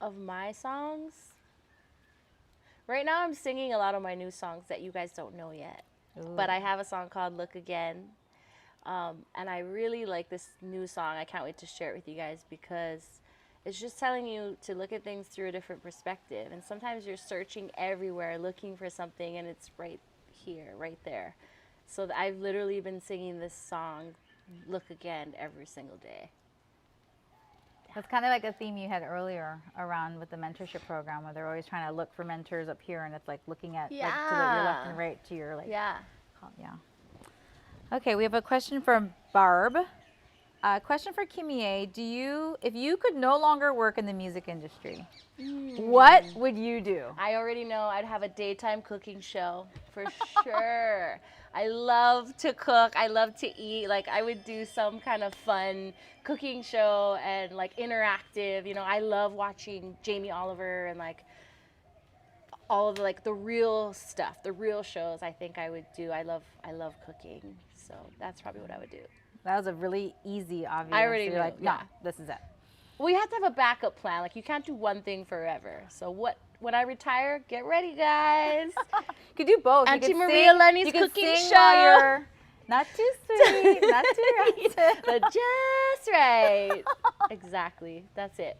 Of my songs, right now I'm singing a lot of my new songs that you guys don't know yet. Ooh. But I have a song called Look Again, and I really like this new song. I can't wait to share it with you guys because it's just telling you to look at things through a different perspective. And sometimes you're searching everywhere looking for something and it's right here, right there. So I've literally been singing this song, Look Again, every single day. That's kind of like a theme you had earlier around with the mentorship program, where they're always trying to look for mentors up here, and it's like looking at like, to your left and right to your like. Yeah. Yeah. Okay, we have a question from Barb. Question for Kimie: if you could no longer work in the music industry, what would you do? I already know I'd have a daytime cooking show for sure. I love to cook. I love to eat. Like I would do some kind of fun cooking show and like interactive. You know, I love watching Jamie Oliver and like all of the, like the real stuff, the real shows. I think I would do. I love cooking. So that's probably what I would do. That was a really easy, obvious. I already You're knew, like, no, yeah. this is it. Well, you have to have a backup plan. Like you can't do one thing forever. So when I retire, get ready, guys. You could do both. Auntie you could Maria sing, Lenny's you could cooking sing show. while you're not too sweet, not too romantic. But just right. Exactly. That's it.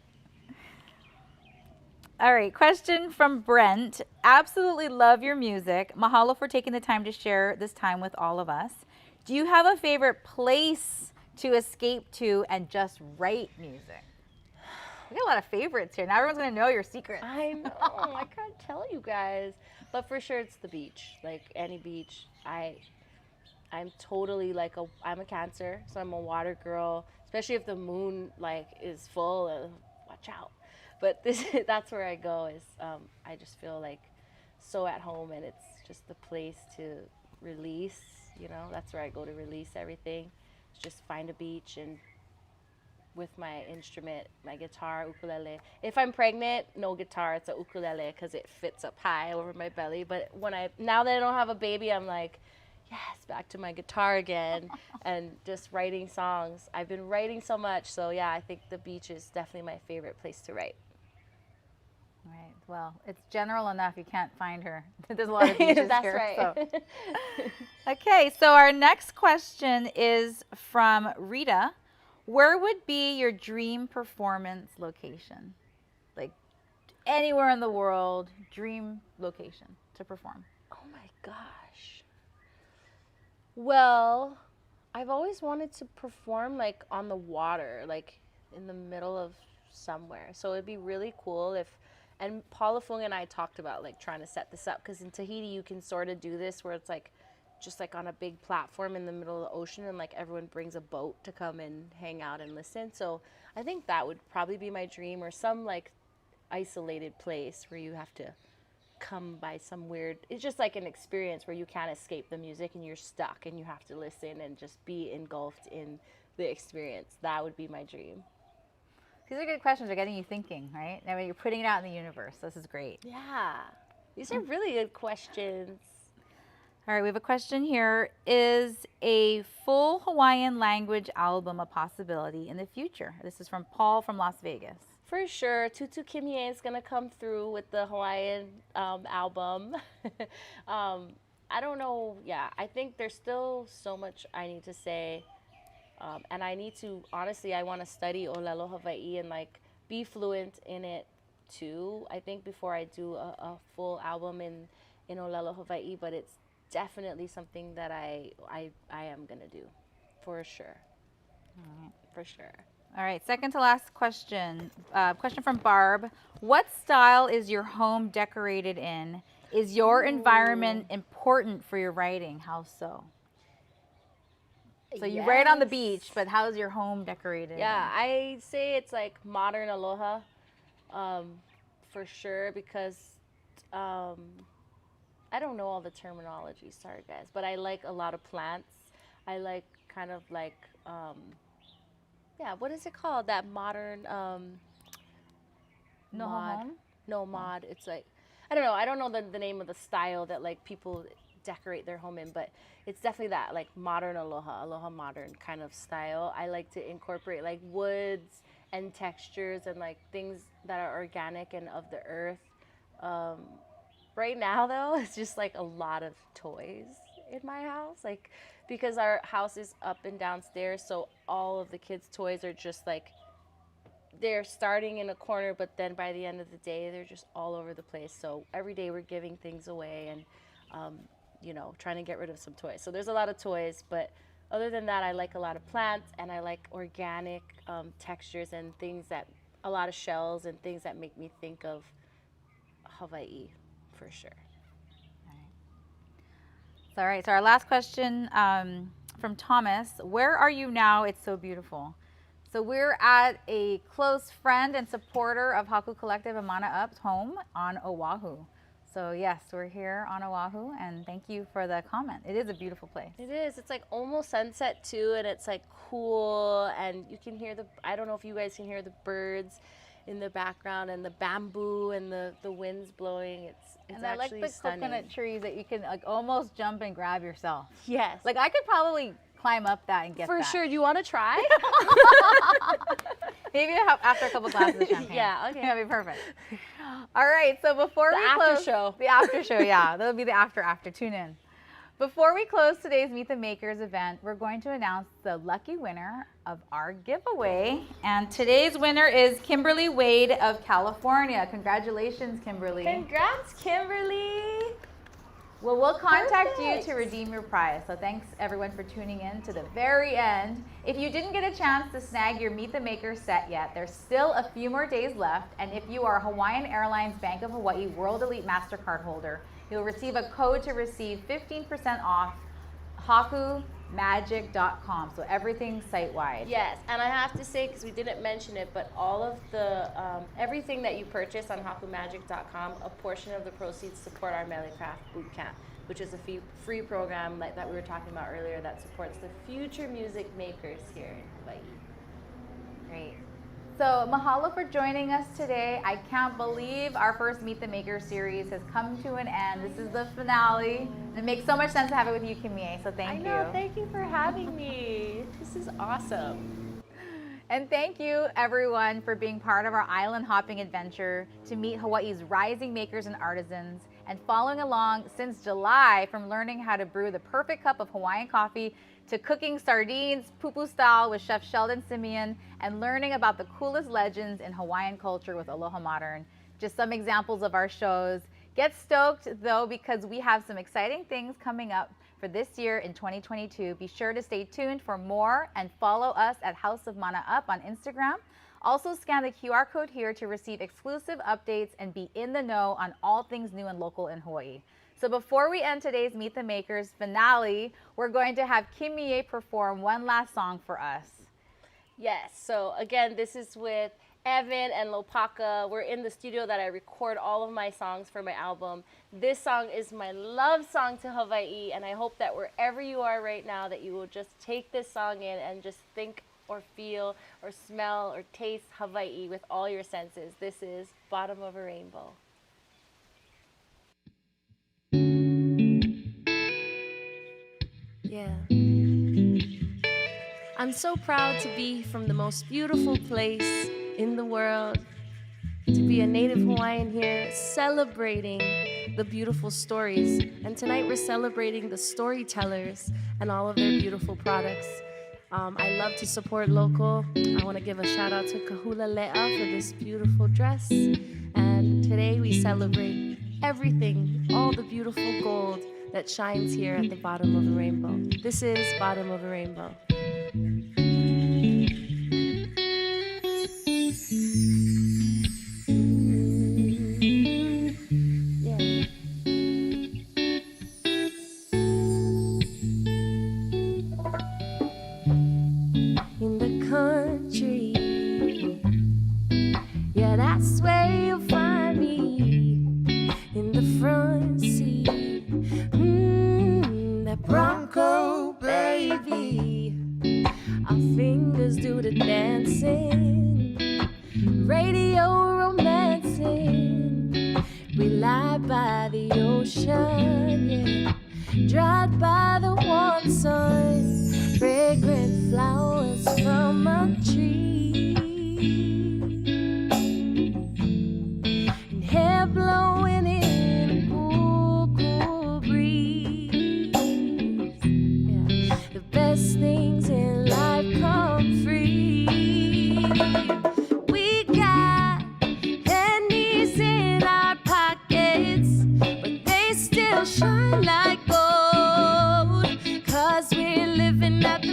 All right, question from Brent. Absolutely love your music. Mahalo for taking the time to share this time with all of us. Do you have a favorite place to escape to and just write music? We got a lot of favorites here. Now everyone's gonna know your secrets. I know. I can't tell you guys, but for sure it's the beach. Like any beach. I'm totally like I'm a Cancer, so I'm a water girl. Especially if the moon like is full. Watch out. But that's where I go. Is I just feel like so at home, and it's just the place to release. You know, that's where I go to release everything. Just find a beach and with my instrument, my guitar, ukulele. If I'm pregnant, no guitar, it's a ukulele because it fits up high over my belly. But now that I don't have a baby, I'm like, yes, back to my guitar again and just writing songs. I've been writing so much, so yeah, I think the beach is definitely my favorite place to write. Right. Well, it's general enough. You can't find her. There's a lot of beaches That's here. right. So. Okay, so our next question is from Rita. Where would be your dream performance location? Like anywhere in the world, dream location to perform. Oh my gosh. Well, I've always wanted to perform like on the water, like in the middle of somewhere. So it'd be really cool if, and Paula Fung and I talked about like trying to set this up, because in Tahiti you can sort of do this where it's like just like on a big platform in the middle of the ocean, and like everyone brings a boat to come and hang out and listen. So I think that would probably be my dream, or some like isolated place where you have to come by some weird, it's just like an experience where you can't escape the music and you're stuck and you have to listen and just be engulfed in the experience. That would be my dream. These are good questions. They're getting you thinking, right? I mean, you're putting it out in the universe. This is great. Yeah, these are really good questions. All right, we have a question here. Is a full Hawaiian language album a possibility in the future? This is from Paul from Las Vegas. For sure, Tutu Kimie is gonna come through with the Hawaiian album. I don't know. Yeah, I think there's still so much I need to say, and I need to honestly. I want to study Olelo Hawaii and like be fluent in it too. I think before I do a full album in Olelo Hawaii, but it's definitely something that I am gonna do, for sure. All right. For sure. All right, second to last question. Question from Barb. What style is your home decorated in? Is your environment important for your writing? How so? So you write on the beach, but how is your home decorated? Yeah, I say it's like modern aloha, for sure, because I don't know all the terminology, sorry guys, but I like a lot of plants. I like kind of like, yeah, what is it called? That modern No mod. home? No mod. It's like, I don't know. I don't know the name of the style that like people decorate their home in, but it's definitely that like modern aloha modern kind of style. I like to incorporate like woods and textures and like things that are organic and of the earth. Right now though, it's just like a lot of toys in my house, like because our house is up and downstairs, so all of the kids' toys are just like, they're starting in a corner, but then by the end of the day they're just all over the place. So every day we're giving things away and you know, trying to get rid of some toys. So there's a lot of toys, but Other than that, I like a lot of plants, and I like organic textures and things that, a lot of shells and things that make me think of Hawaii, for sure. All right, so our last question from Thomas. Where are you now? It's so beautiful. So we're at a close friend and supporter of Haku Collective and Mana Up's home on Oahu. So yes, we're here on Oahu, and thank you for the comment. It is a beautiful place. It is. It's like almost sunset too, and it's like cool, and you can hear I don't know if you guys can hear the birds in the background, and the bamboo and the winds blowing. It's And I like actually the stunning. coconut trees that you can like almost jump and grab yourself. Yes. Like I could probably climb up that and get for that. sure. Do you want to try? Maybe after a couple glasses of champagne. Yeah, okay. That'd be perfect. All right, so before we after close, show. the after show, yeah, that'll be the after. Tune in. Before we close today's Meet the Makers event, we're going to announce the lucky winner of our giveaway. And today's winner is Kimberly Wade of California. Congratulations, Kimberly. Congrats, Kimberly. Well, we'll contact you to redeem your prize. So thanks everyone for tuning in to the very end. If you didn't get a chance to snag your Meet the Maker set yet, there's still a few more days left. And if you are a Hawaiian Airlines Bank of Hawaii World Elite MasterCard holder, you'll receive a code to receive 15% off hakumagic.com. So everything's site-wide. Yes, and I have to say, because we didn't mention it, but all of the, everything that you purchase on hakumagic.com, a portion of the proceeds support our Mele Craft Bootcamp, which is a free program that we were talking about earlier that supports the future music makers here in Hawaii. Great. So mahalo for joining us today. I can't believe our first Meet the Maker series has come to an end. This is the finale. It makes so much sense to have it with you, Kimie, so thank you. I know, thank you for having me. This is awesome. And thank you everyone for being part of our island hopping adventure to meet Hawaii's rising makers and artisans, and following along since July from learning how to brew the perfect cup of Hawaiian coffee to cooking sardines pupu style with Chef Sheldon Simeon, and learning about the coolest legends in Hawaiian culture with Aloha Modern. Just some examples of our shows. Get stoked though, because we have some exciting things coming up for this year in 2022. Be sure to stay tuned for more and follow us at House of Mana Up on Instagram. Also scan the QR code here to receive exclusive updates and be in the know on all things new and local in Hawaii. So before we end today's Meet the Makers finale, we're going to have Kimie perform one last song for us. Yes, so again, this is with Evan and Lopaka. We're in the studio that I record all of my songs for my album. This song is my love song to Hawaii, and I hope that wherever you are right now, that you will just take this song in and just think or feel or smell or taste Hawaii with all your senses. This is Bottom of a Rainbow. Yeah. I'm so proud to be from the most beautiful place in the world, to be a native Hawaiian here, celebrating the beautiful stories. And tonight we're celebrating the storytellers and all of their beautiful products. I love to support local. I want to give a shout out to Kahula Le'a for this beautiful dress. And today we celebrate everything, all the beautiful gold that shines here at the bottom of a rainbow. This is Bottom of a Rainbow. In the country, yeah, that's where you'll find me, in the front seat, that Bronco baby. Our fingers do the dancing, radio romancing. We lie by the ocean, yeah, dried by the warm sun, fragrant flowers from a tree, and hair blowing in a cool, cool breeze. Yeah. The best things in life come free. We got pennies in our pockets, but they still shine like gold, 'cause we're living at the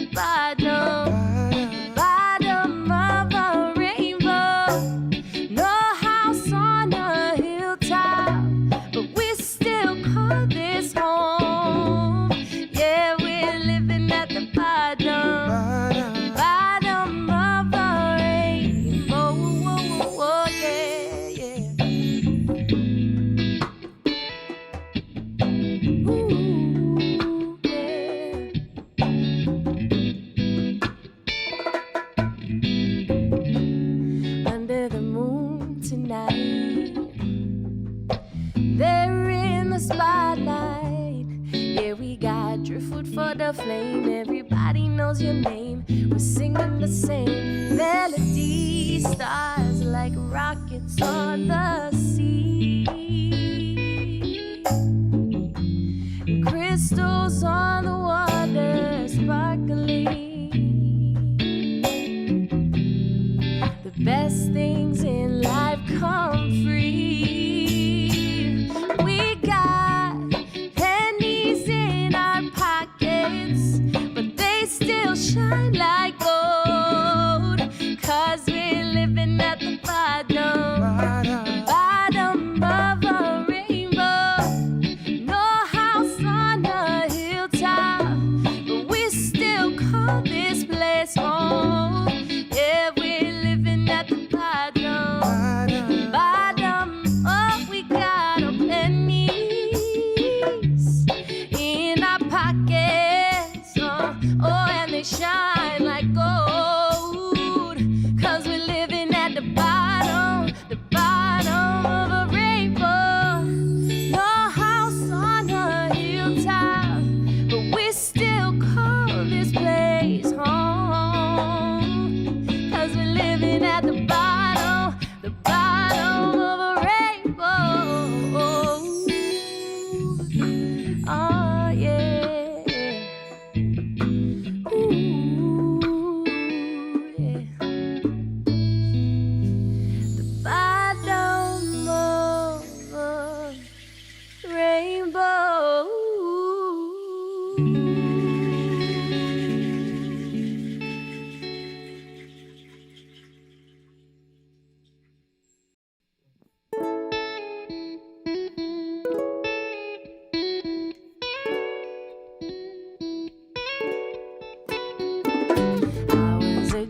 got driftwood for the flame. Everybody knows your name. We're singing the same melody. Stars like rockets on the sea. Crystals on the water sparkling. The best things in life come free. We got pennies in our pockets, but they still shine like gold. 'Cause we're living at the bottom of a rainbow. No house on a hilltop, but we still call this place home. Yeah, we're living at the bottom. Oh, we got our pennies in our pockets. Oh, and they shine like gold. 'Cause we're living at the bottom of a rainbow. No house on a hilltop, but we still call this place home. 'Cause we're living at the bottom of a rainbow. Oh, yeah. Ooh, yeah. The bottom of a rainbow. I was a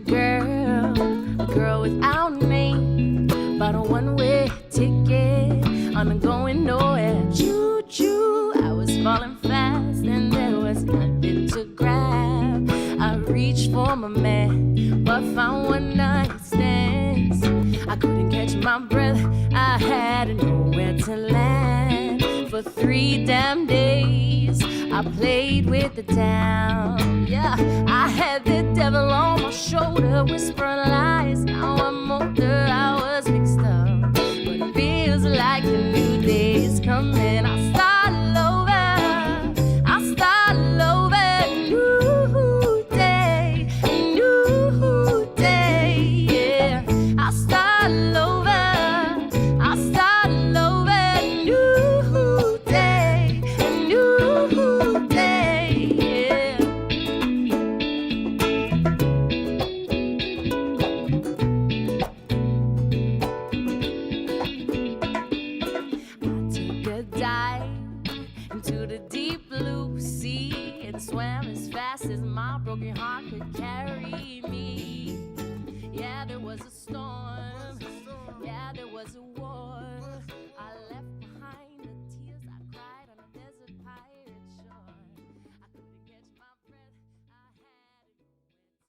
girl without a name. Bought a one-way ticket on a going nowhere. Choo-choo, I was falling fast and there was nothing to grab. I reached for my man, but found one night stands. I couldn't catch my breath, I had nowhere to land. For 3 damn days, I played with the town. Yeah, I had the devil on my shoulder, whispering lies. Now I'm older, I was mixed up, but it feels like a new day is coming. I start over, new day, yeah. I start over, new day, yeah. Dive into the deep blue sea and swam as fast as my broken heart could carry.